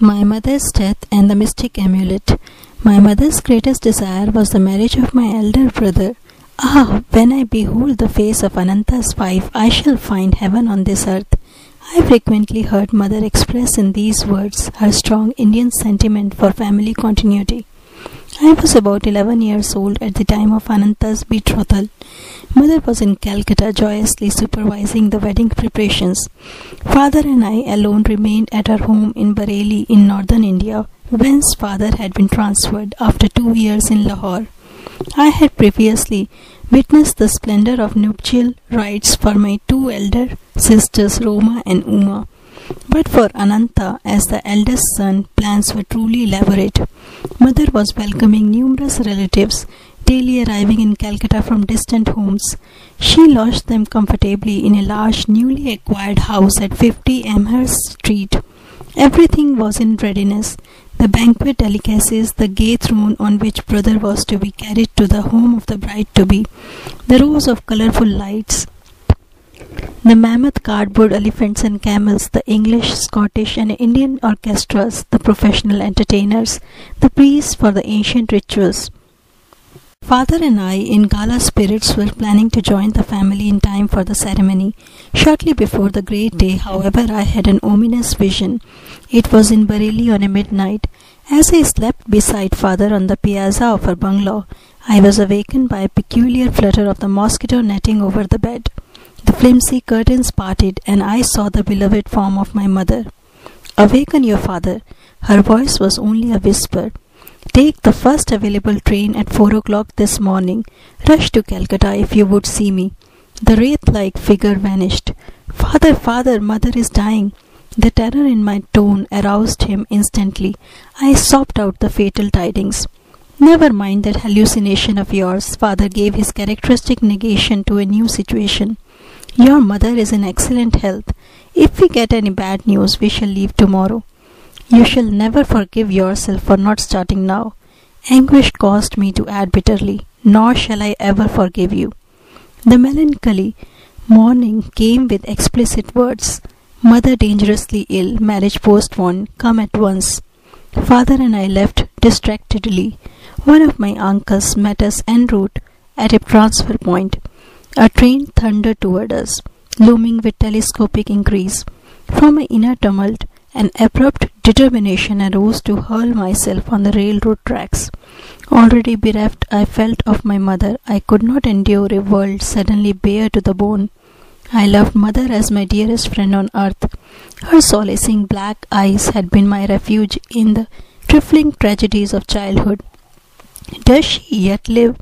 My mother's death and the mystic amulet. My mother's greatest desire was the marriage of my elder brother. Ah, when I behold the face of Ananta's wife, I shall find heaven on this earth. I frequently heard mother express in these words her strong Indian sentiment for family continuity. I was about 11 years old at the time of Ananta's betrothal. Mother was in Calcutta joyously supervising the wedding preparations. Father and I alone remained at our home in Bareilly in northern India, whence father had been transferred after 2 years in Lahore. I had previously witnessed the splendor of nuptial rites for my 2 elder sisters Roma and Uma. But for Ananta, as the eldest son, plans were truly elaborate. Mother was welcoming numerous relatives, daily arriving in Calcutta from distant homes. She lodged them comfortably in a large newly acquired house at 50 Amherst Street. Everything was in readiness. The banquet delicacies, the gay throne on which brother was to be carried to the home of the bride-to-be, the rows of colorful lights, the mammoth cardboard elephants and camels, the English, Scottish and Indian orchestras, the professional entertainers, the priests for the ancient rituals. Father and I, in gala spirits, were planning to join the family in time for the ceremony. Shortly before the great day, however, I had an ominous vision. It was in Bareilly on a midnight. As I slept beside father on the piazza of our bungalow, I was awakened by a peculiar flutter of the mosquito netting over the bed. The flimsy curtains parted, and I saw the beloved form of my mother. "Awaken your father." Her voice was only a whisper. "Take the first available train at 4 o'clock this morning. Rush to Calcutta if you would see me." The wraith-like figure vanished. "Father, father, mother is dying." The terror in my tone aroused him instantly. I sobbed out the fatal tidings. "Never mind that hallucination of yours," father gave his characteristic negation to a new situation. "Your mother is in excellent health. If we get any bad news, we shall leave tomorrow. You shall never forgive yourself for not starting now." Anguish caused me to add bitterly, "Nor shall I ever forgive you." The melancholy morning came with explicit words. "Mother dangerously ill, marriage postponed, come at once." Father and I left distractedly. One of my uncles met us en route at a transfer point. A train thundered toward us, looming with telescopic increase. From my inner tumult, an abrupt determination arose to hurl myself on the railroad tracks. Already bereft, I felt of my mother. I could not endure a world suddenly bare to the bone. I loved mother as my dearest friend on earth. Her solacing black eyes had been my refuge in the trifling tragedies of childhood. Does she yet live?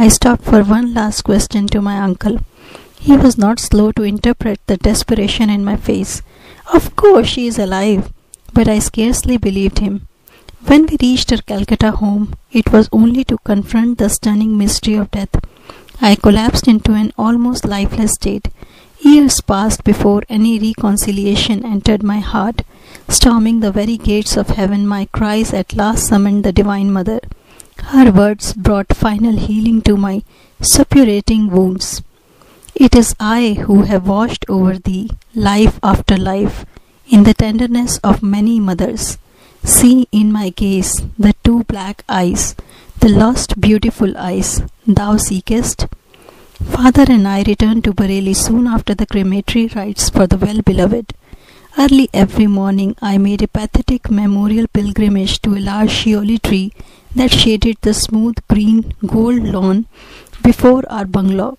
I stopped for one last question to my uncle. He was not slow to interpret the desperation in my face. "Of course she is alive." But I scarcely believed him. When we reached our Calcutta home, it was only to confront the stunning mystery of death. I collapsed into an almost lifeless state. Years passed before any reconciliation entered my heart. Storming the very gates of heaven, my cries at last summoned the Divine Mother. Her words brought final healing to my suppurating wounds. "It is I who have watched over thee, life after life, in the tenderness of many mothers. See in my gaze the 2 black eyes, the lost beautiful eyes thou seekest." Father and I returned to Bareilly soon after the crematory rites for the well-beloved. Early every morning I made a pathetic memorial pilgrimage to a large shioli tree that shaded the smooth green gold lawn before our bungalow.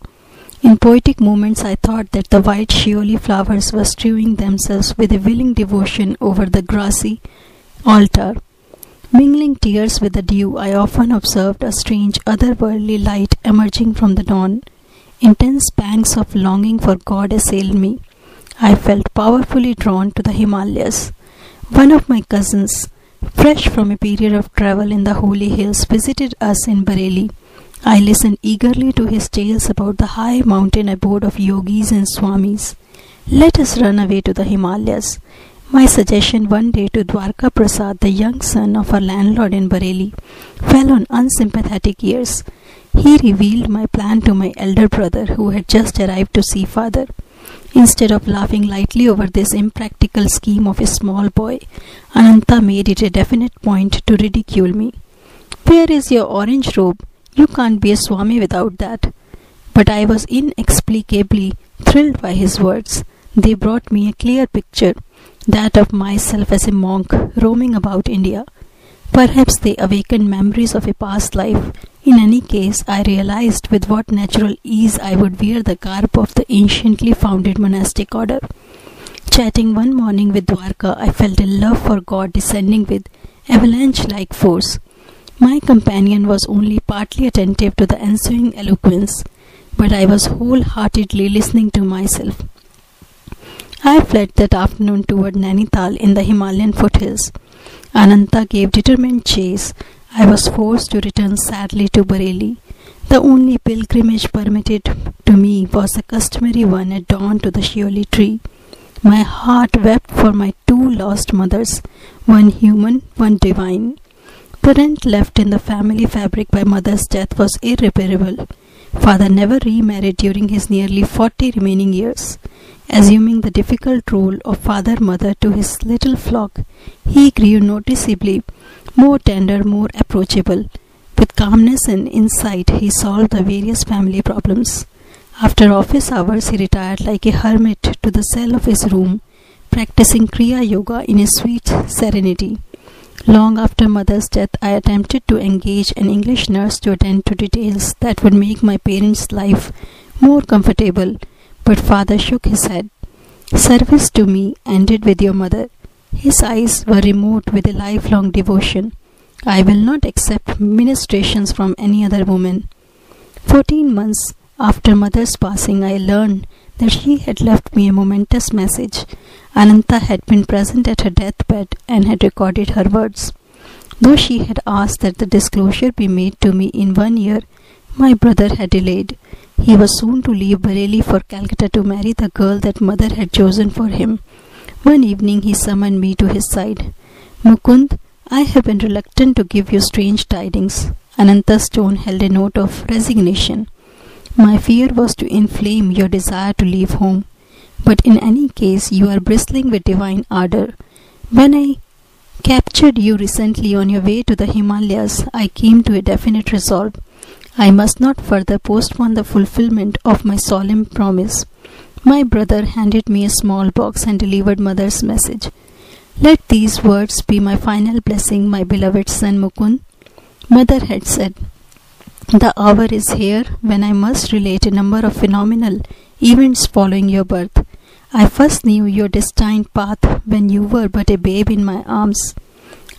In poetic moments I thought that the white shioli flowers were strewing themselves with a willing devotion over the grassy altar. Mingling tears with the dew, I often observed a strange otherworldly light emerging from the dawn. Intense pangs of longing for God assailed me. I felt powerfully drawn to the Himalayas. One of my cousins, fresh from a period of travel in the holy hills, visited us in Bareilly. I listened eagerly to his tales about the high mountain abode of yogis and swamis. "Let us run away to the Himalayas." My suggestion one day to Dwarka Prasad, the young son of our landlord in Bareilly, fell on unsympathetic ears. He revealed my plan to my elder brother, who had just arrived to see father. Instead of laughing lightly over this impractical scheme of a small boy, Ananta made it a definite point to ridicule me. "Where is your orange robe? You can't be a Swami without that." But I was inexplicably thrilled by his words. They brought me a clear picture, that of myself as a monk roaming about India. Perhaps they awakened memories of a past life. In any case, I realized with what natural ease I would wear the garb of the anciently founded monastic order. Chatting one morning with Dwarka, I felt a love for God descending with avalanche-like force. My companion was only partly attentive to the ensuing eloquence, but I was wholeheartedly listening to myself. I fled that afternoon toward Nainital in the Himalayan foothills. Ananta gave determined chase. I was forced to return sadly to Bareilly. The only pilgrimage permitted to me was the customary one at dawn to the Shioli tree. My heart wept for my two lost mothers, one human, one divine. The rent left in the family fabric by mother's death was irreparable. Father never remarried during his nearly 40 remaining years. Assuming the difficult role of father-mother to his little flock, he grew noticeably more tender, more approachable. With calmness and insight, he solved the various family problems. After office hours, he retired like a hermit to the cell of his room, practicing Kriya Yoga in a sweet serenity. Long after mother's death, I attempted to engage an English nurse to attend to details that would make my parents' life more comfortable, but father shook his head. "Service to me ended with your mother." His eyes were remote with a lifelong devotion. "I will not accept ministrations from any other woman." 14 months after mother's passing, I learned that she had left me a momentous message. Ananta had been present at her deathbed and had recorded her words. Though she had asked that the disclosure be made to me in 1 year, my brother had delayed. He was soon to leave Bareilly for Calcutta to marry the girl that mother had chosen for him. One evening he summoned me to his side. "Mukund, I have been reluctant to give you strange tidings." Ananta's tone held a note of resignation. "My fear was to inflame your desire to leave home. But in any case, you are bristling with divine ardor. When I captured you recently on your way to the Himalayas, I came to a definite resolve. I must not further postpone the fulfillment of my solemn promise." My brother handed me a small box and delivered mother's message. "Let these words be my final blessing, my beloved son Mukund." Mother had said, "The hour is here when I must relate a number of phenomenal events following your birth. I first knew your destined path when you were but a babe in my arms.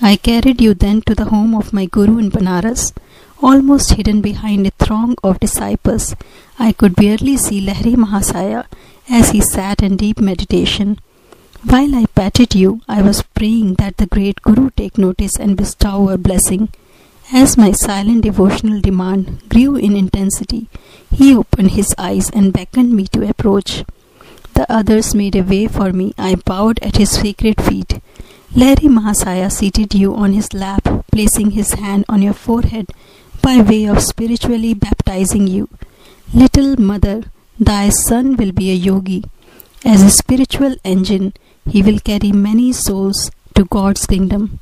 I carried you then to the home of my guru in Banaras. Almost hidden behind a throng of disciples, I could barely see Lahiri Mahasaya as he sat in deep meditation. While I patted you, I was praying that the great Guru take notice and bestow a blessing. As my silent devotional demand grew in intensity, he opened his eyes and beckoned me to approach. The others made a way for me. I bowed at his sacred feet. Lahiri Mahasaya seated you on his lap, placing his hand on your forehead by way of spiritually baptizing you. Little mother, thy son will be a yogi. As a spiritual engine, he will carry many souls to God's kingdom."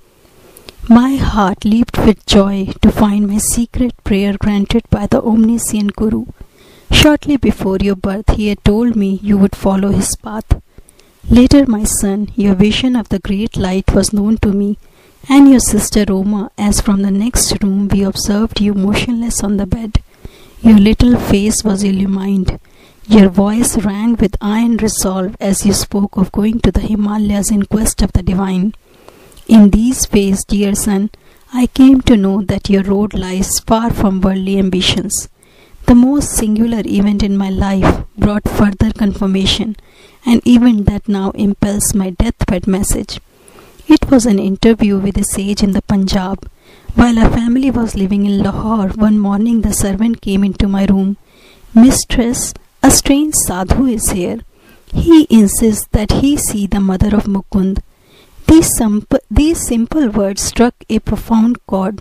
My heart leaped with joy to find my secret prayer granted by the omniscient Guru. Shortly before your birth, he had told me you would follow his path. Later, my son, your vision of the great light was known to me, and your sister Roma, as from the next room we observed you motionless on the bed. Your little face was illumined. Your voice rang with iron resolve as you spoke of going to the Himalayas in quest of the divine. In these ways, dear son, I came to know that your road lies far from worldly ambitions. The most singular event in my life brought further confirmation, an event that now impels my deathbed message. It was an interview with a sage in the Punjab. While our family was living in Lahore, one morning the servant came into my room. "Mistress, a strange sadhu is here. He insists that he see the mother of Mukund." These simple words struck a profound chord.